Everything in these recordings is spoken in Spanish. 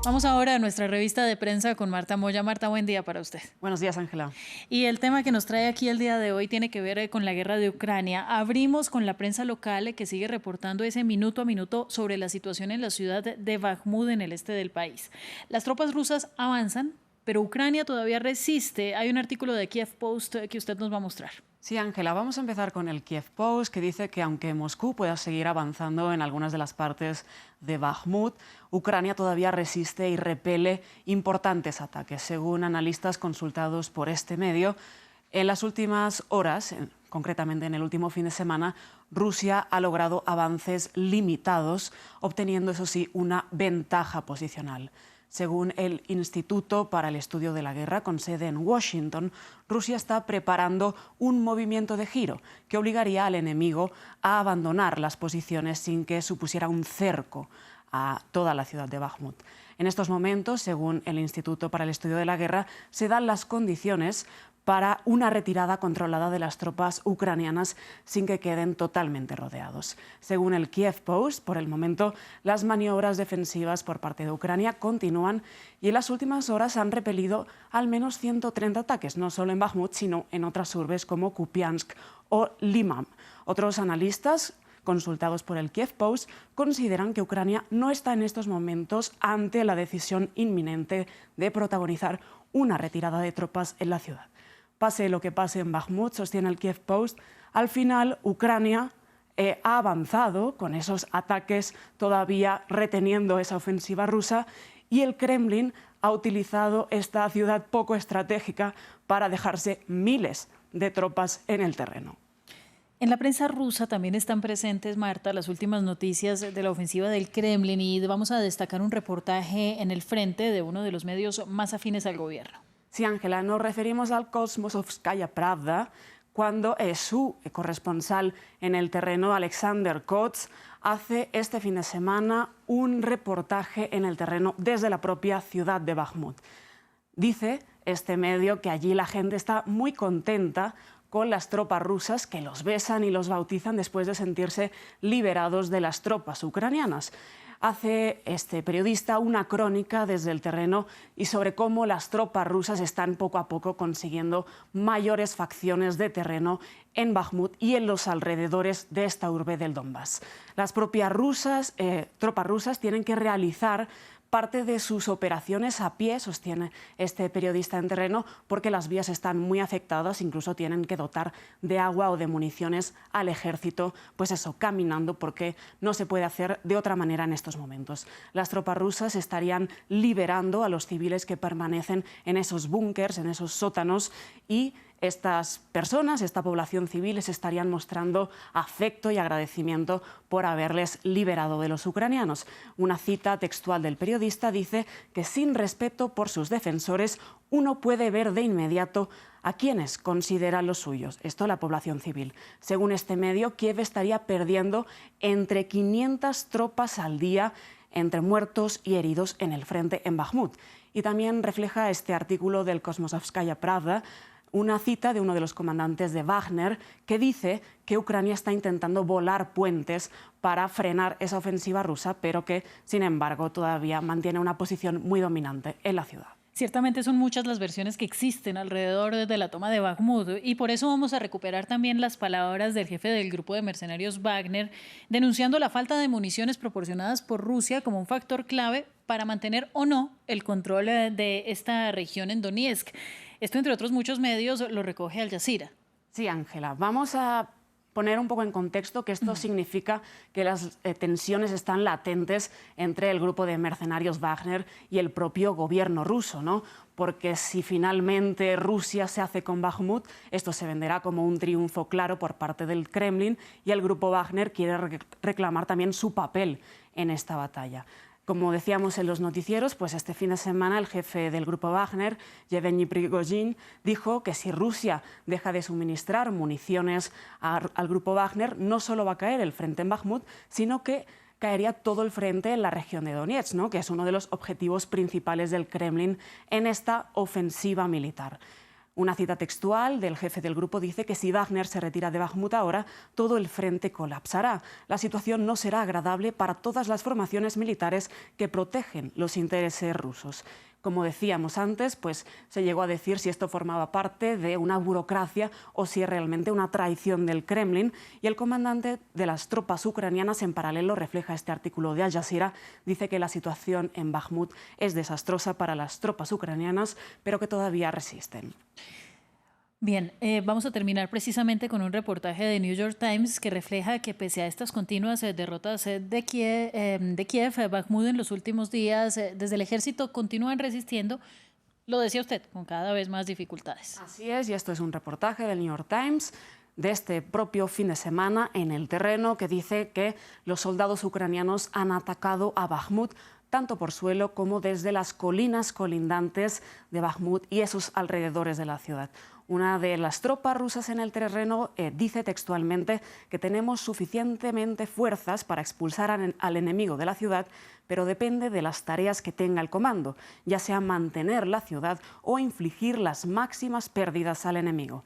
Vamos ahora a nuestra revista de prensa con Marta Moya. Marta, buen día para usted. Buenos días, Ángela. Y el tema que nos trae aquí el día de hoy tiene que ver con la guerra de Ucrania. Abrimos con la prensa local que sigue reportando ese minuto a minuto sobre la situación en la ciudad de Bakhmut, en el este del país. Las tropas rusas avanzan, pero Ucrania todavía resiste. Hay un artículo de Kiev Post que usted nos va a mostrar. Sí, Ángela, vamos a empezar con el Kiev Post, que dice que aunque Moscú pueda seguir avanzando en algunas de las partes de Bakhmut, Ucrania todavía resiste y repele importantes ataques. Según analistas consultados por este medio, en las últimas horas, concretamente en el último fin de semana, Rusia ha logrado avances limitados, obteniendo, eso sí, una ventaja posicional. Según el Instituto para el Estudio de la Guerra, con sede en Washington, Rusia está preparando un movimiento de giro que obligaría al enemigo a abandonar las posiciones sin que supusiera un cerco a toda la ciudad de Bakhmut. En estos momentos, según el Instituto para el Estudio de la Guerra, se dan las condiciones para una retirada controlada de las tropas ucranianas sin que queden totalmente rodeados. Según el Kiev Post, por el momento, las maniobras defensivas por parte de Ucrania continúan y en las últimas horas han repelido al menos 130 ataques, no solo en Bakhmut, sino en otras urbes como Kupiansk o Liman. Otros analistas consultados por el Kiev Post, consideran que Ucrania no está en estos momentos ante la decisión inminente de protagonizar una retirada de tropas en la ciudad. Pase lo que pase en Bakhmut, sostiene el Kiev Post, al final Ucrania ha avanzado con esos ataques, todavía reteniendo esa ofensiva rusa, y el Kremlin ha utilizado esta ciudad poco estratégica para dejarse miles de tropas en el terreno. En la prensa rusa también están presentes, Marta, las últimas noticias de la ofensiva del Kremlin y vamos a destacar un reportaje en el frente de uno de los medios más afines al gobierno. Sí, Ángela, nos referimos al Komsomolskaya Pravda, cuando su corresponsal en el terreno, Alexander Kots, hace este fin de semana un reportaje en el terreno desde la propia ciudad de Bakhmut. Dice este medio que allí la gente está muy contenta con las tropas rusas, que los besan y los bautizan después de sentirse liberados de las tropas ucranianas. Hace este periodista una crónica desde el terreno y sobre cómo las tropas rusas están poco a poco consiguiendo mayores facciones de terreno en Bakhmut y en los alrededores de esta urbe del Donbass. Las propias tropas rusas tienen que realizar parte de sus operaciones a pie, sostiene este periodista en terreno, porque las vías están muy afectadas, incluso tienen que dotar de agua o de municiones al ejército, pues eso, caminando, porque no se puede hacer de otra manera en estos momentos. Las tropas rusas estarían liberando a los civiles que permanecen en esos búnkers, en esos sótanos, y estas personas, esta población civil, les estarían mostrando afecto y agradecimiento por haberles liberado de los ucranianos. Una cita textual del periodista dice que sin respeto por sus defensores, uno puede ver de inmediato a quienes consideran los suyos, esto la población civil. Según este medio, Kiev estaría perdiendo entre 500 tropas al día entre muertos y heridos en el frente en Bakhmut. Y también refleja este artículo del Komsomolskaya Pravda una cita de uno de los comandantes de Wagner que dice que Ucrania está intentando volar puentes para frenar esa ofensiva rusa, pero que, sin embargo, todavía mantiene una posición muy dominante en la ciudad. Ciertamente son muchas las versiones que existen alrededor de la toma de Bakhmut y por eso vamos a recuperar también las palabras del jefe del grupo de mercenarios Wagner, denunciando la falta de municiones proporcionadas por Rusia como un factor clave para mantener o no el control de esta región en Donetsk. Esto, entre otros muchos medios, lo recoge Al Jazeera. Sí, Ángela, vamos a poner un poco en contexto que esto significa que las tensiones están latentes entre el grupo de mercenarios Wagner y el propio gobierno ruso, ¿no? Porque si finalmente Rusia se hace con Bakhmut, esto se venderá como un triunfo claro por parte del Kremlin y el grupo Wagner quiere reclamar también su papel en esta batalla. Como decíamos en los noticieros, pues este fin de semana el jefe del grupo Wagner, Yevgeny Prigozhin, dijo que si Rusia deja de suministrar municiones al grupo Wagner, no solo va a caer el frente en Bakhmut, sino que caería todo el frente en la región de Donetsk, ¿no?, que es uno de los objetivos principales del Kremlin en esta ofensiva militar. Una cita textual del jefe del grupo dice que si Wagner se retira de Bakhmut ahora, todo el frente colapsará. La situación no será agradable para todas las formaciones militares que protegen los intereses rusos. Como decíamos antes, pues se llegó a decir si esto formaba parte de una burocracia o si es realmente una traición del Kremlin. Y el comandante de las tropas ucranianas, en paralelo, refleja este artículo de Al Jazeera, dice que la situación en Bakhmut es desastrosa para las tropas ucranianas, pero que todavía resisten. Bien, vamos a terminar precisamente con un reportaje de New York Times que refleja que pese a estas continuas derrotas de Kiev, Bakhmut en los últimos días, desde el ejército continúan resistiendo, lo decía usted, con cada vez más dificultades. Así es, y esto es un reportaje del New York Times de este propio fin de semana en el terreno que dice que los soldados ucranianos han atacado a Bakhmut tanto por suelo como desde las colinas colindantes de Bakhmut y esos alrededores de la ciudad. Una de las tropas rusas en el terreno dice textualmente que tenemos suficientemente fuerzas para expulsar al enemigo de la ciudad, pero depende de las tareas que tenga el comando, ya sea mantener la ciudad o infligir las máximas pérdidas al enemigo.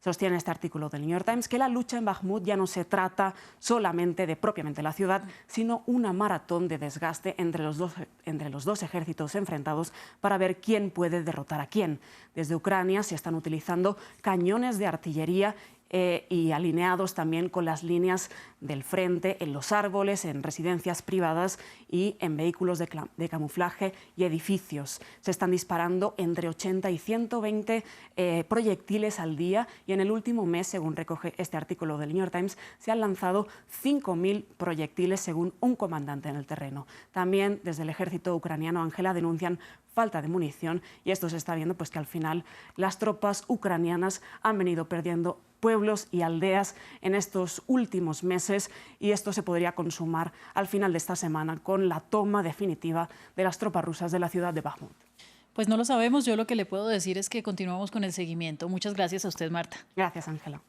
Sostiene este artículo del New York Times que la lucha en Bakhmut ya no se trata solamente de propiamente la ciudad, sino una maratón de desgaste entre los dos ejércitos enfrentados para ver quién puede derrotar a quién. Desde Ucrania se están utilizando cañones de artillería y alineados también con las líneas del frente en los árboles, en residencias privadas y en vehículos de camuflaje y edificios. Se están disparando entre 80 y 120 proyectiles al día y en el último mes, según recoge este artículo del New York Times, se han lanzado 5.000 proyectiles según un comandante en el terreno. También desde el ejército ucraniano, Ángela, denuncian falta de munición y esto se está viendo pues que al final las tropas ucranianas han venido perdiendo pueblos y aldeas en estos últimos meses y esto se podría consumar al final de esta semana con la toma definitiva de las tropas rusas de la ciudad de Bakhmut. Pues no lo sabemos, yo lo que le puedo decir es que continuamos con el seguimiento. Muchas gracias a usted, Marta. Gracias, Ángela.